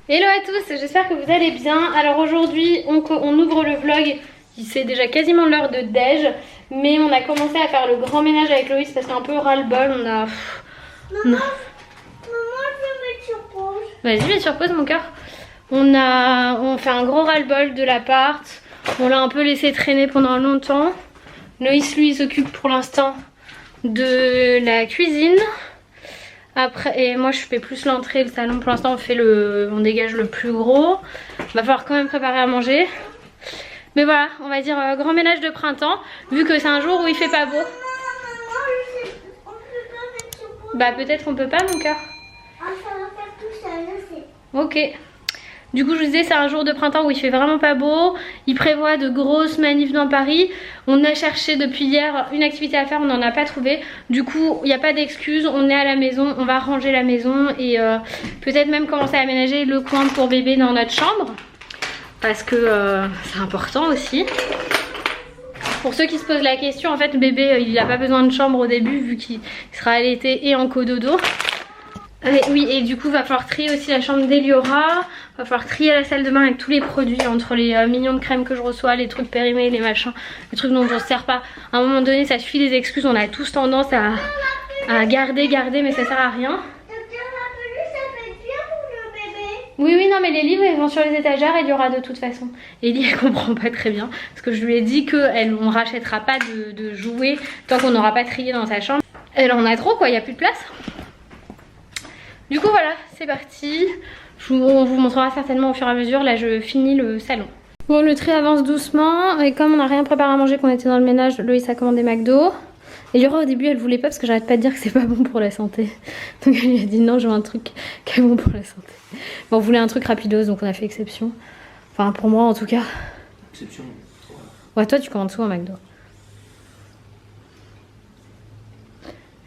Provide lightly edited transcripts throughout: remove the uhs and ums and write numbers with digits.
Hello à tous, j'espère que vous allez bien. Alors aujourd'hui on ouvre le vlog, c'est déjà quasiment l'heure de déj, mais on a commencé à faire le grand ménage avec Loïs parce qu'un peu ras-le-bol, on a... Maman, je vais mettre sur pause. Vas-y, mets sur pause mon cœur. On fait un gros ras-le-bol de l'appart, on l'a un peu laissé traîner pendant longtemps. Loïs lui s'occupe pour l'instant de la cuisine. Après, et moi je fais plus l'entrée, le salon. Pour l'instant on dégage le plus gros. Va falloir quand même préparer à manger. Mais voilà, on va dire grand ménage de printemps. Vu que c'est un jour où il fait pas beau. On peut pas mettre sur pause. Bah peut-être on peut pas mon cœur. Ah, ça va faire tout ça, je sais. Ok. Du coup je vous disais c'est un jour de printemps où il fait vraiment pas beau. Il prévoit de grosses manifs dans Paris. On a cherché depuis hier une activité à faire, on n'en a pas trouvé. Du coup il n'y a pas d'excuse, on est à la maison, on va ranger la maison. Et peut-être même commencer à aménager le coin pour bébé dans notre chambre. Parce que c'est important aussi. Pour ceux qui se posent la question, en fait bébé il n'a pas besoin de chambre au début vu qu'il sera allaité et en cododo. Oui, et du coup va falloir trier aussi la chambre d'Eliora. Va falloir trier la salle de bain avec tous les produits, entre les millions de crèmes que je reçois, les trucs périmés, les machins, les trucs dont on ne se sert pas. À un moment donné ça suffit les excuses, on a tous tendance à garder mais ça sert à rien. Oui, non mais les livres ils vont sur les étagères, Eliora de toute façon. Ellie elle comprend pas très bien, parce que je lui ai dit qu'on rachètera pas de jouets tant qu'on n'aura pas trié dans sa chambre. Elle en a trop quoi, il n'y a plus de place. Du coup voilà, c'est parti. On vous montrera certainement au fur et à mesure. Là je finis le salon. Bon, le tri avance doucement. Et comme on n'a rien préparé à manger, qu'on était dans le ménage, Loïs a commandé McDo. Et Laura au début elle voulait pas parce que j'arrête pas de dire que c'est pas bon pour la santé. Donc elle lui a dit non, je veux un truc qui est bon pour la santé. Bon, on voulait un truc rapidos donc on a fait exception. Enfin pour moi en tout cas. Exception. Ouais, toi tu commandes souvent McDo.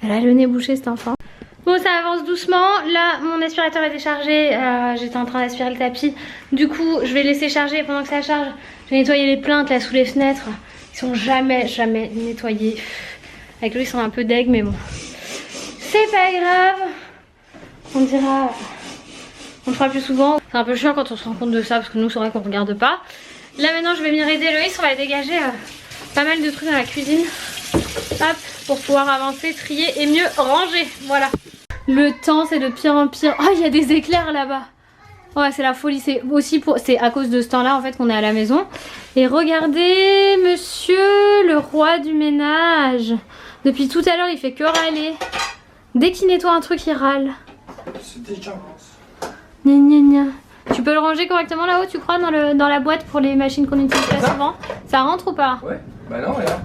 Elle a le nez bouché cet enfant. Bon, ça avance doucement. Là, mon aspirateur est déchargé. J'étais en train d'aspirer le tapis. Du coup, je vais laisser charger. Pendant que ça charge, je vais nettoyer les plinthes là sous les fenêtres. Ils sont jamais nettoyés. Avec lui, ils sont un peu deg, mais bon. C'est pas grave. On dira. On le fera plus souvent. C'est un peu chiant quand on se rend compte de ça parce que nous, c'est vrai qu'on regarde pas. Là, maintenant, je vais venir aider Loïs. On va dégager pas mal de trucs dans la cuisine. Hop, pour pouvoir avancer, trier et mieux ranger. Voilà. Le temps c'est de pire en pire. Oh, il y a des éclairs là-bas. Ouais, c'est la folie. C'est aussi c'est à cause de ce temps-là en fait qu'on est à la maison. Et regardez, monsieur le roi du ménage. Depuis tout à l'heure, il fait que râler. Dès qu'il nettoie un truc, il râle. C'est déjà. Gna gna gna. Tu peux le ranger correctement là-haut, tu crois, dans la boîte pour les machines qu'on utilise pas souvent? Ça rentre ou pas? Ouais, bah non, regarde.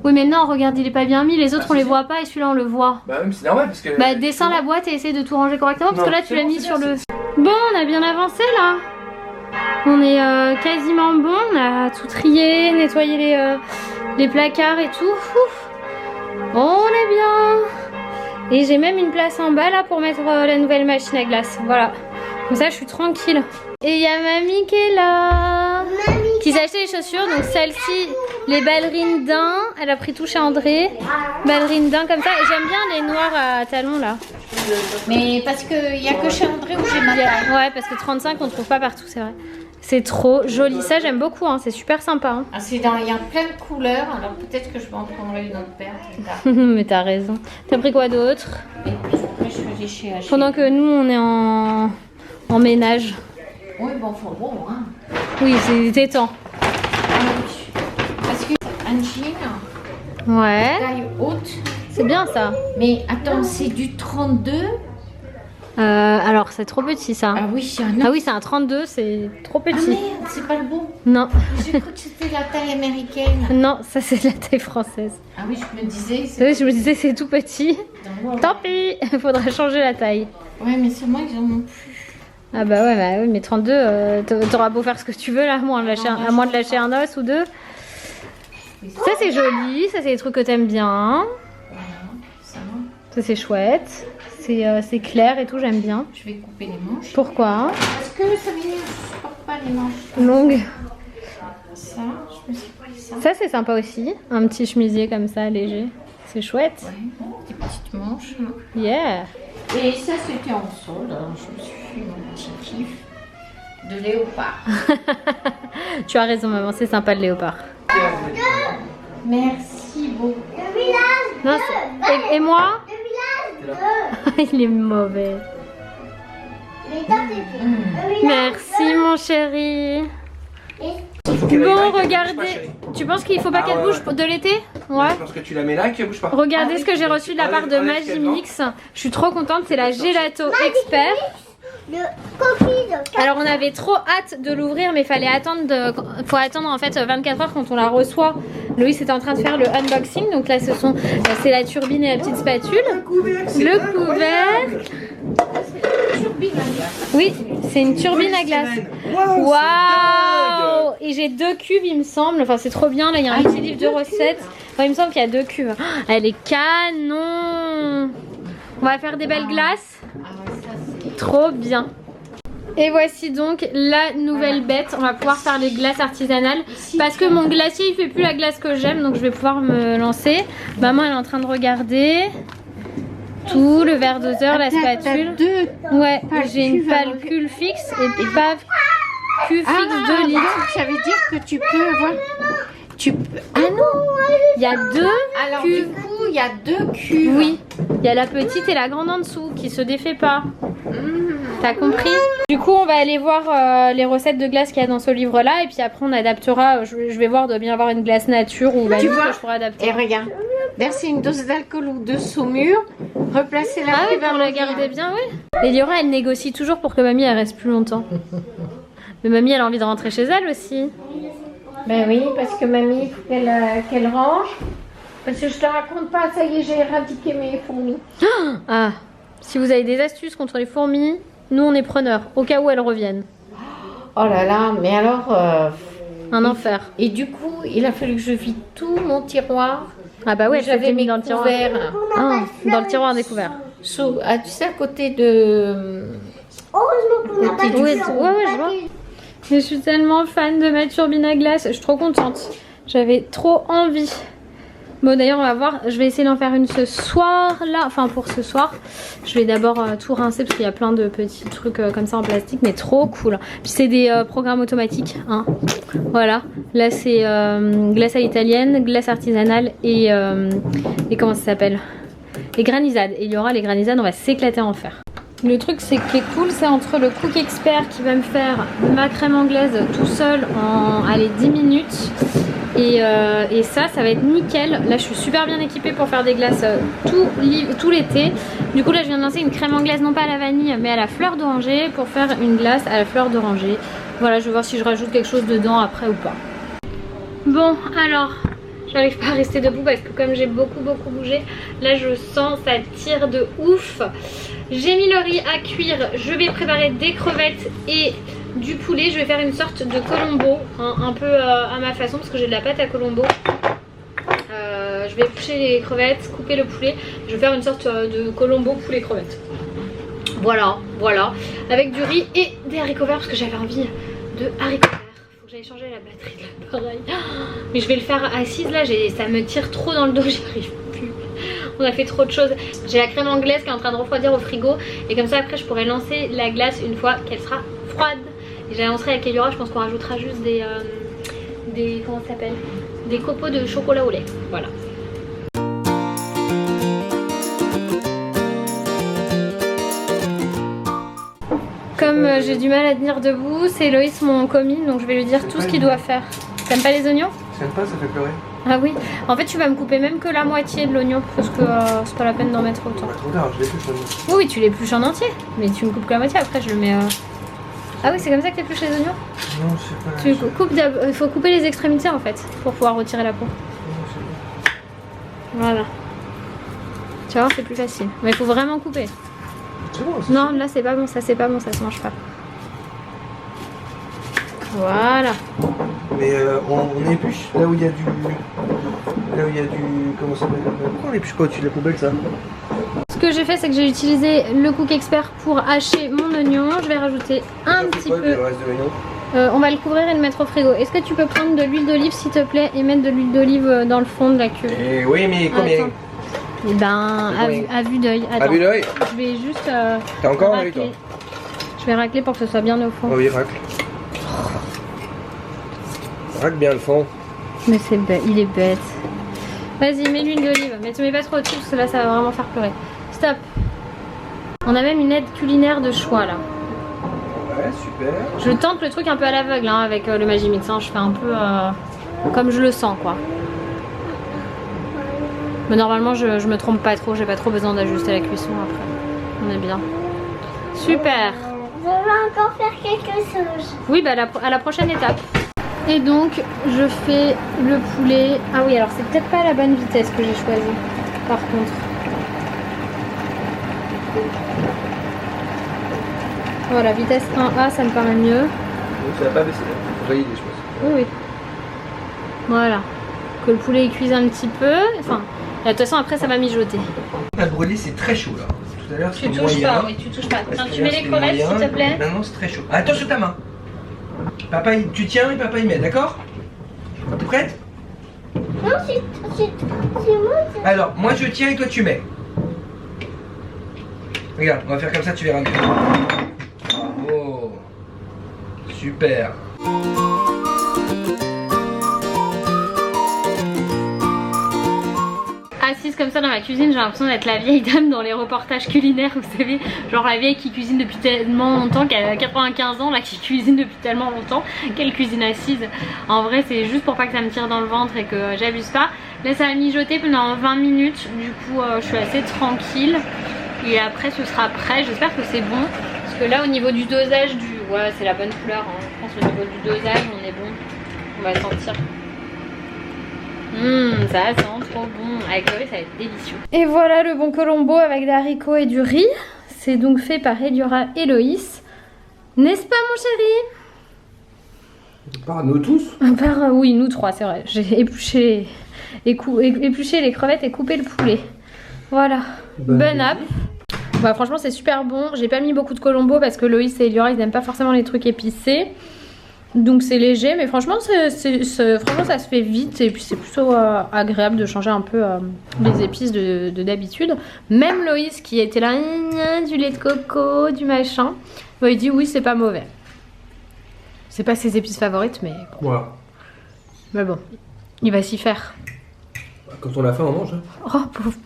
Oui, mais non, regarde, il est pas bien mis. Les autres, on les voit pas et celui-là, on le voit. Bah, même c'est normal parce que. Bah, descends la boîte et essaye de tout ranger correctement parce que là, tu l'as mis sur le. Bon, on a bien avancé là. On est quasiment bon. On a tout trié, nettoyé les placards et tout. Ouf. On est bien. Et j'ai même une place en bas là pour mettre la nouvelle machine à glace. Voilà. Comme ça, je suis tranquille. Et il y a mamie qui est là. Qui s'est acheté les chaussures. Donc celle-ci, les ballerines d'un. Elle a pris tout chez André. Ballerines d'un comme ça. Et j'aime bien les noirs à talons là. Mais parce qu'il n'y a que chez André où j'ai mal. Ouais, parce que 35 on trouve pas partout, c'est vrai. C'est trop joli. Ça, j'aime beaucoup. Hein. C'est super sympa. Hein. Ah, il y a plein de couleurs. Alors peut-être que je vais en prendre une autre paire. Mais t'as raison. T'as pris quoi d'autre? Et puis après, je faisais chez H&M. Pendant que nous, on est en ménage. Oui, bon, faut bon, hein. Oui, c'était temps. Parce que un jean, Ouais. taille haute. C'est bien ça. Mais attends, c'est du 32. Alors, c'est trop petit ça. Ah oui, il y en a. Ah oui, c'est un 32, c'est trop Ah petit. merde, c'est pas le bon. Non. J'ai cru que c'était la taille américaine. Non, ça c'est la taille française. Ah oui, je me disais. Oui, je me disais c'est tout petit. Tant pis, il faudra changer la taille. Ouais, mais c'est moi qui en ont plus. Ah bah ouais, mais 32, t'auras beau faire ce que tu veux là, à moins de lâcher un os ou deux. Ça c'est joli, ça c'est des trucs que t'aimes bien. Voilà, ça. Ça c'est chouette, c'est clair et tout, j'aime bien. Je vais couper les manches. Pourquoi? Parce que ça ne supporte pas les manches. Longue. Ça, je me suis pris ça. Ça c'est sympa aussi, un petit chemisier comme ça, léger. C'est chouette. Ouais, des petites manches. Yeah. Et ça, c'était en solde. Alors, je me suis fait mon petit kiff. de léopard. Tu as raison maman, c'est sympa le léopard. Merci beaucoup. Le village Non, et moi? Le village Il est mauvais. Les dents, c'est fait. Le village Merci mon chéri. Bon, Bon, regardez. Tu penses qu'il faut pas Ah, qu'elle ouais, bouge ouais. de l'été? Ouais. Parce que tu la mets là et qu'elle bouge pas. Regardez ce que j'ai reçu de la part de Enlève ce qu'elle Magimix. Je suis trop contente, c'est la Gelato Expert. Le coquille de Alors on avait trop hâte de l'ouvrir mais faut attendre en fait 24 heures quand on la reçoit. Loïs était en train de faire le unboxing, donc là c'est la turbine et la petite spatule. Le couvercle. Le couvercle. Oui, c'est une turbine à glace. Waouh! Et j'ai 2 cubes il me semble, enfin c'est trop bien, là il y a un petit livre de recettes. Enfin, il me semble qu'il y a 2 cubes. Oh, elle est canon! On va faire des belles glaces. Trop bien. Et voici donc la nouvelle bête. On va pouvoir faire les glaces artisanales. Parce que mon glacier il fait plus la glace que j'aime. Donc je vais pouvoir me lancer. Maman elle est en train de regarder. Tout, le verre doseur, la spatule. Ouais, j'ai une palcule fixe et pas cul fixe de litre. Ça veut dire que tu peux avoir... Ah non, il y a 2 Alors du cuves. coup, il y a 2 cuves. Oui, il y a la petite et la grande en dessous qui se défait pas. T'as compris? Du coup, on va aller voir les recettes de glace qu'il y a dans ce livre-là. Et puis après, on adaptera. Je vais voir, doit bien avoir une glace nature ou Tu vanille vois? que je pourrais adapter. Et regarde, verser une dose d'alcool ou de saumure, replacer la Ah oui, cuve pour à la l'envers. garder bien, oui. Et Liora, elle négocie toujours pour que mamie, elle reste plus longtemps. Mais mamie, elle a envie de rentrer chez elle aussi. Ben oui, parce que mamie, il faut qu'elle range. Parce que je te raconte pas, ça y est, j'ai éradiqué mes fourmis. Ah, si vous avez des astuces contre les fourmis, nous, on est preneurs, au cas où elles reviennent. Oh là là, mais alors... Un enfer. Et du coup, il a fallu que je vide tout mon tiroir. Ah bah ouais, J'avais mis mis dans le tiroir. couverts. Ah, dans le tiroir découvert. Tu sais, à côté de... Heureusement qu'on n'a pas Oui, de ouais, je vois. Mais je suis tellement fan de ma turbine à glace, je suis trop contente. J'avais trop envie. Bon d'ailleurs on va voir, je vais essayer d'en faire une ce soir là, enfin pour ce soir. Je vais d'abord tout rincer parce qu'il y a plein de petits trucs comme ça en plastique, mais trop cool. Puis c'est des programmes automatiques, hein. Voilà, là c'est glace à l'italienne, glace artisanale et comment ça s'appelle? Les granizades. Et il y aura les granizades, on va s'éclater à en faire. Le truc c'est qui est cool, c'est entre le Cook Expert qui va me faire ma crème anglaise tout seul en allez, 10 minutes et ça va être nickel. Là je suis super bien équipée pour faire des glaces tout l'été. Du coup là je viens de lancer une crème anglaise non pas à la vanille mais à la fleur d'oranger pour faire une glace à la fleur d'oranger. Voilà, je vais voir si je rajoute quelque chose dedans après ou pas. Bon alors j'arrive pas à rester debout parce que comme j'ai beaucoup bougé, là je sens ça tire de ouf. J'ai mis le riz à cuire, je vais préparer des crevettes et du poulet. Je vais faire une sorte de colombo, hein, un peu à ma façon parce que j'ai de la pâte à colombo. Je vais éplucher les crevettes, couper le poulet. Je vais faire une sorte de colombo poulet crevettes. Voilà, voilà. Avec du riz et des haricots verts parce que j'avais envie de haricots verts. Faut que j'aille changer la batterie de l'appareil. Mais je vais le faire assise là, ça me tire trop dans le dos, j'y arrive plus. On a fait trop de choses. J'ai la crème anglaise qui est en train de refroidir au frigo. Et comme ça après je pourrai lancer la glace une fois qu'elle sera froide. Et j'annoncerai avec Eliora, je pense qu'on rajoutera juste des comment ça s'appelle, des copeaux de chocolat au lait. Voilà. Comme j'ai du mal à tenir debout, c'est Loïs mon commis, donc je vais lui dire tout ce qu'il doit faire. T'aimes pas les oignons? T'aimes pas, ça fait pleurer. Ah oui, en fait tu vas me couper même que la moitié de l'oignon parce que c'est pas la peine d'en mettre autant. Bah, trop tard, je l'épluche maintenant. Oui, oui, tu l'épluches en entier, mais tu me coupes que la moitié, après je le mets... Ah oui, c'est comme ça que tu épluches les oignons? Non, je sais pas. Tu coupes il faut couper les extrémités en fait, pour pouvoir retirer la peau. Voilà. Tu vas voir, c'est plus facile. Mais il faut vraiment couper. C'est bon, c'est Non, là c'est pas bon, ça se mange pas. Voilà. Mais on épluche là où il y a du... Là où il y a du... Comment ça s'appelle? Pourquoi on épluche pas au-dessus de la poubelle ça? Ce que j'ai fait, c'est que j'ai utilisé le Cook Expert pour hacher mon oignon. Je vais rajouter un petit peu... Le reste de l'oignon. On va le couvrir et le mettre au frigo. Est-ce que tu peux prendre de l'huile d'olive s'il te plaît et mettre de l'huile d'olive dans le fond de la cuve? Et oui, mais combien? Attends. Eh ben, à vue d'œil. À vue d'œil. Je vais juste T'as encore un œil toi? racler. Je vais racler pour que ce soit bien au fond. Oh oui, racle. Racle bien le fond. Mais c'est bête, il est bête. Vas-y, mets l'huile d'olive, mais tu mets pas trop au-dessus parce que là ça va vraiment faire pleurer. Stop. On a même une aide culinaire de choix là. Ouais, super. Je tente le truc un peu à l'aveugle hein, avec le Magimix. Hein. Je fais un peu comme je le sens quoi. Mais normalement je me trompe pas trop, j'ai pas trop besoin d'ajuster la cuisson après. On est bien. Super. Je vais encore faire quelque chose. Oui, bah à la prochaine étape. Et donc je fais le poulet. Ah oui, alors c'est peut-être pas la bonne vitesse que j'ai choisie par contre. Voilà, vitesse 1A ça me paraît mieux. Donc ça va pas baisser, faut valider je pense. Oui, oui. Voilà. Que le poulet cuise un petit peu. Enfin, de toute façon après ça va mijoter. La brûlée c'est très chaud là. Tout à l'heure Tu c'était touches moyen. pas, oui, tu touches pas. Tiens, tu mets les C'était crevettes s'il moyen. te plaît. Maintenant c'est très chaud. Attention ta main. Papa, tu tiens et papa il met, d'accord? T'es prête? Non, c'est moi. Alors, moi je tiens et toi tu mets. Regarde, on va faire comme ça, tu verras mieux. Bravo. Super. Assise comme ça dans ma cuisine, j'ai l'impression d'être la vieille dame dans les reportages culinaires, vous savez, genre la vieille qui cuisine depuis tellement longtemps, qui a 95 ans, là qui cuisine depuis tellement longtemps, qu'elle cuisine assise. En vrai c'est juste pour pas que ça me tire dans le ventre et que j'abuse pas. Là ça va mijoter pendant 20 minutes, du coup je suis assez tranquille et après ce sera prêt, j'espère que c'est bon. Parce que là au niveau du dosage ouais c'est la bonne couleur, hein. Je pense au niveau du dosage on est bon, on va sentir. Ça sent trop bon. Avec le riz, ça va être délicieux. Et voilà le bon colombo avec des haricots et du riz. C'est donc fait par Eliora et Loïs. N'est-ce pas, mon chéri? Par nous tous. Oui, nous trois, c'est vrai. J'ai épluché les crevettes et coupé le poulet. Voilà. Bon app. Bah, franchement, c'est super bon. J'ai pas mis beaucoup de colombo parce que Loïs et Eliora, ils n'aiment pas forcément les trucs épicés. Donc c'est léger, mais franchement, franchement ça se fait vite et puis c'est plutôt agréable de changer un peu les épices de d'habitude. Même Loïs qui était là, du lait de coco, du machin, bah, il dit oui c'est pas mauvais. C'est pas ses épices favorites, mais bon. Voilà. Mais bon, il va s'y faire. Quand on a faim, on mange. Hein. Oh, pauvre,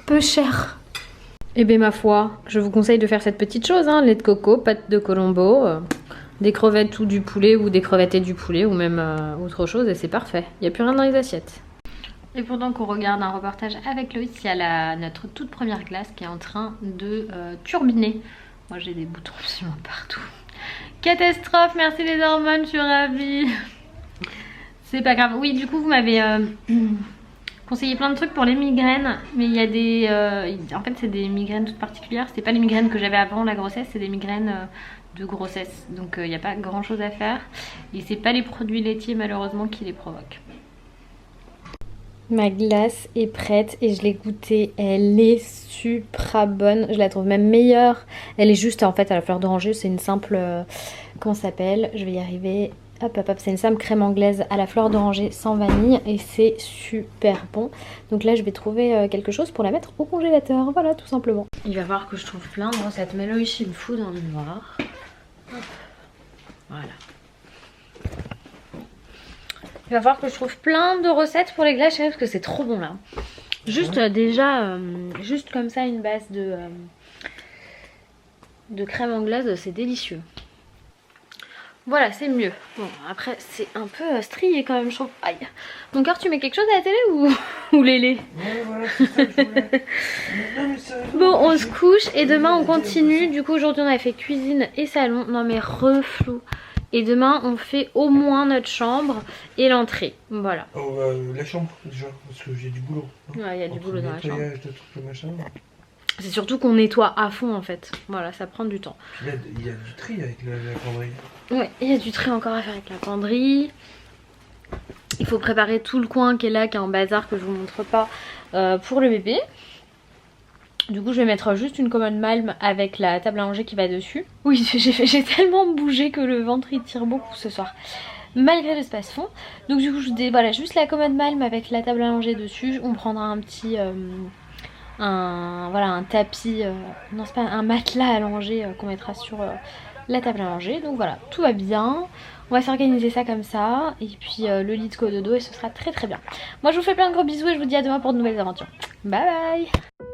peu cher. Et bien ma foi, je vous conseille de faire cette petite chose, hein, lait de coco, pâte de colombo. Des crevettes ou du poulet ou des crevettes et du poulet ou même autre chose et c'est parfait. Il n'y a plus rien dans les assiettes. Et pendant qu'on regarde un reportage avec Loïs, il y a notre toute première glace qui est en train de turbiner. Moi j'ai des boutons absolument partout. Catastrophe, merci les hormones, je suis ravie. C'est pas grave. Oui, du coup vous m'avez conseillé plein de trucs pour les migraines. Mais il y a des... en fait c'est des migraines toutes particulières. C'est pas les migraines que j'avais avant la grossesse, c'est des migraines... de grossesse, donc il n'y a pas grand chose à faire et c'est pas les produits laitiers malheureusement qui les provoquent. Ma glace est prête et je l'ai goûtée, elle est super bonne, je la trouve même meilleure, elle est juste en fait à la fleur d'oranger, c'est une simple, comment ça s'appelle, je vais y arriver, hop hop hop, c'est une simple crème anglaise à la fleur d'oranger sans vanille et c'est super bon. Donc là je vais trouver quelque chose pour la mettre au congélateur, voilà tout simplement. Il va falloir que je trouve plein de recettes, mais là ici il me fout dans le noir. Hop. Voilà. Il va falloir que je trouve plein de recettes pour les glaces parce que c'est trop bon là. Juste déjà, juste comme ça une base de crème anglaise, c'est délicieux. Voilà, c'est mieux. Bon, après c'est un peu strié quand même, je trouve. Aïe. Mon cœur, tu mets quelque chose à la télé ou Lélé? Ouais, voilà, c'est ça que je voulais. Non, mais sérieusement, bon, on se couche et demain on continue. Du coup, aujourd'hui on a fait cuisine et salon. Non mais reflou. Et demain on fait au moins notre chambre et l'entrée. Voilà. Oh, la chambre déjà, parce que j'ai du boulot. Hein. Ouais, il y a du boulot dans la chambre. De trucs, machin. C'est surtout qu'on nettoie à fond en fait. Voilà, ça prend du temps. Puis là, il y a du tri avec la penderie. Ouais, il y a du tri encore à faire avec la penderie. Il faut préparer tout le coin qui est là, qui est en bazar, que je vous montre pas, pour le bébé. Du coup je vais mettre juste une commode Malm avec la table à manger qui va dessus. Oui, j'ai tellement bougé que le ventre il tire beaucoup ce soir. Malgré l'espace fond. Donc du coup voilà, juste la commode Malm avec la table à manger dessus. On prendra un petit... voilà, un tapis... non c'est pas un matelas allongé qu'on mettra sur la table à manger. Donc voilà, tout va bien. On va s'organiser ça comme ça. Et puis le lit de cododo et ce sera très très bien. Moi je vous fais plein de gros bisous et je vous dis à demain pour de nouvelles aventures. Bye bye.